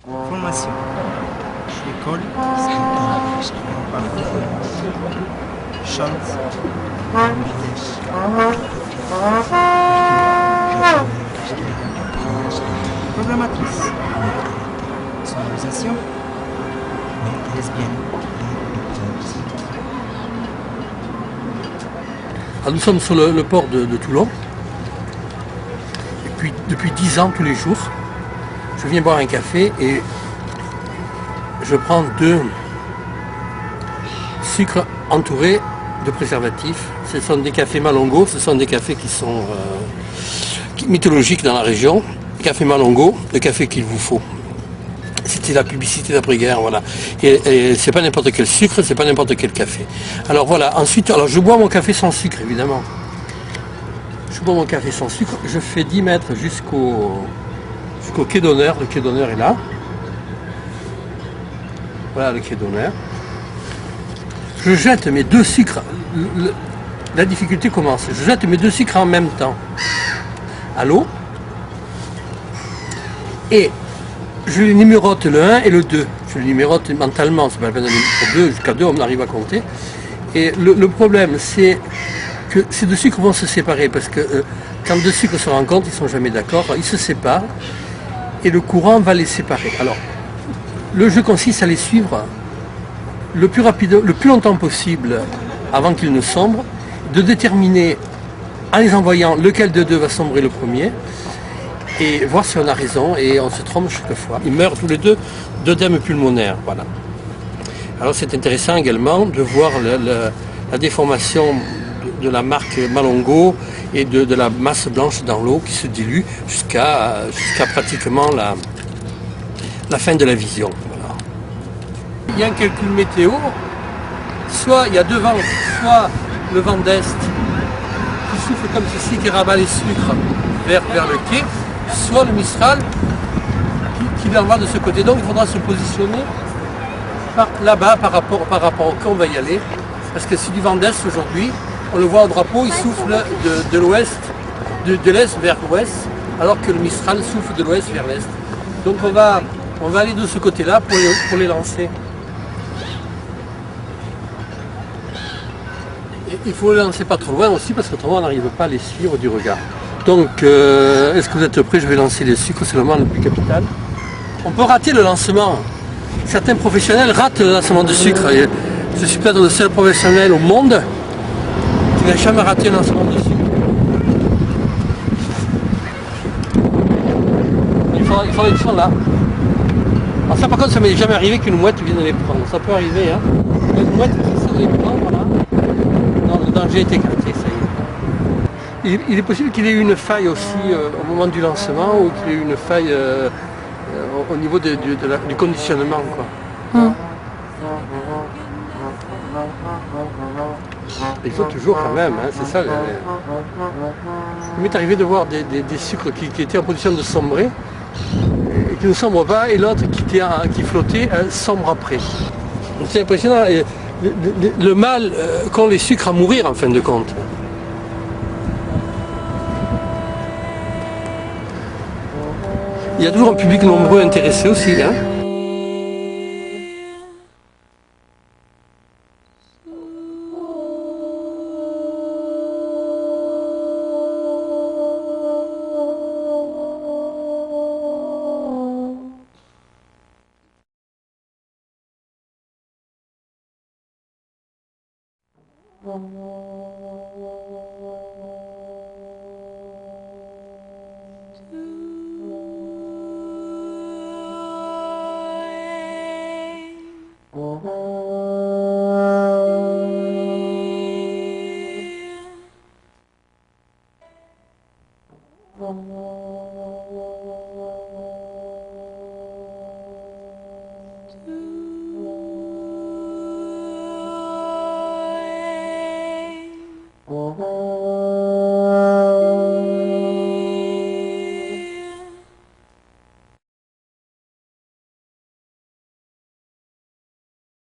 Formation. École. Chante. Vitesse. Programmatrice. Sonorisation. Lesbienne. Alors, nous sommes sur le port de Toulon. Et puis, depuis 10 ans, tous les jours, je viens boire un café et je prends 2 sucres entourés de préservatifs. Ce sont des cafés Malongo, ce sont des cafés qui sont mythologiques dans la région. Café Malongo, le café qu'il vous faut. C'était la publicité d'après-guerre, voilà. Et c'est pas n'importe quel sucre, c'est pas n'importe quel café. Alors voilà, ensuite, alors je bois mon café sans sucre, évidemment. Je bois mon café sans sucre, je fais 10 mètres jusqu'au quai d'honneur. Le quai d'honneur est là. Voilà le quai d'honneur. Je jette mes 2 sucres. La difficulté commence. Je jette mes 2 sucres en même temps à l'eau. Et je les numérote le 1 et le 2. Je les numérote mentalement, c'est pas la peine de numéroter 2, jusqu'à 2 on arrive à compter. Et le problème c'est que ces 2 sucres vont se séparer parce que quand 2 sucres se rencontrent, ils ne sont jamais d'accord, ils se séparent et le courant va les séparer. Alors, le jeu consiste à les suivre le plus longtemps possible avant qu'ils ne sombrent, de déterminer en les envoyant lequel de 2 va sombrer le premier, et voir si on a raison, et on se trompe chaque fois. Ils meurent tous les deux d'œdème pulmonaire, voilà. Alors c'est intéressant également de voir la déformation de la marque Malongo et de la masse blanche dans l'eau qui se dilue jusqu'à pratiquement la fin de la vision. Voilà. Il y a un calcul météo, soit il y a 2 vents, soit le vent d'Est qui souffle comme ceci, qui rabat les sucres vers le quai, soit le Mistral qui l'envoie de ce côté. Donc il faudra se positionner là-bas par rapport au quai, on va y aller. Parce que c'est du vent d'Est aujourd'hui, on le voit au drapeau, il souffle de l'ouest, de l'Est vers l'Ouest, alors que le Mistral souffle de l'Ouest vers l'Est. Donc on va aller de ce côté-là pour les lancer. Et il faut les lancer pas trop loin aussi, parce qu'autrement on n'arrive pas à les suivre du regard. Donc, est-ce que vous êtes prêts? Je vais lancer les sucres, c'est le moment le plus capital. On peut rater le lancement. Certains professionnels ratent le lancement de sucre. Et je suis peut-être le seul professionnel au monde qui n'a jamais raté le lancement de sucre. Il faudrait qu'ils soient là. Alors ça par contre, ça m'est jamais arrivé qu'une mouette vienne les prendre. Ça peut arriver, hein. Une mouette qui essaie de les prendre, voilà. Non, le danger est écarté, ça y est. Il est possible qu'il ait eu une faille aussi au moment du lancement, ou qu'il ait eu une faille au niveau du conditionnement, quoi. Il faut toujours quand même, hein, c'est ça. Il m'est arrivé de voir des sucres qui étaient en position de sombrer, et qui ne sombrent pas, et l'autre qui flottait sombre après. C'est impressionnant, le mal qu'ont les sucres à mourir en fin de compte. Il y a toujours un public nombreux intéressé aussi, hein.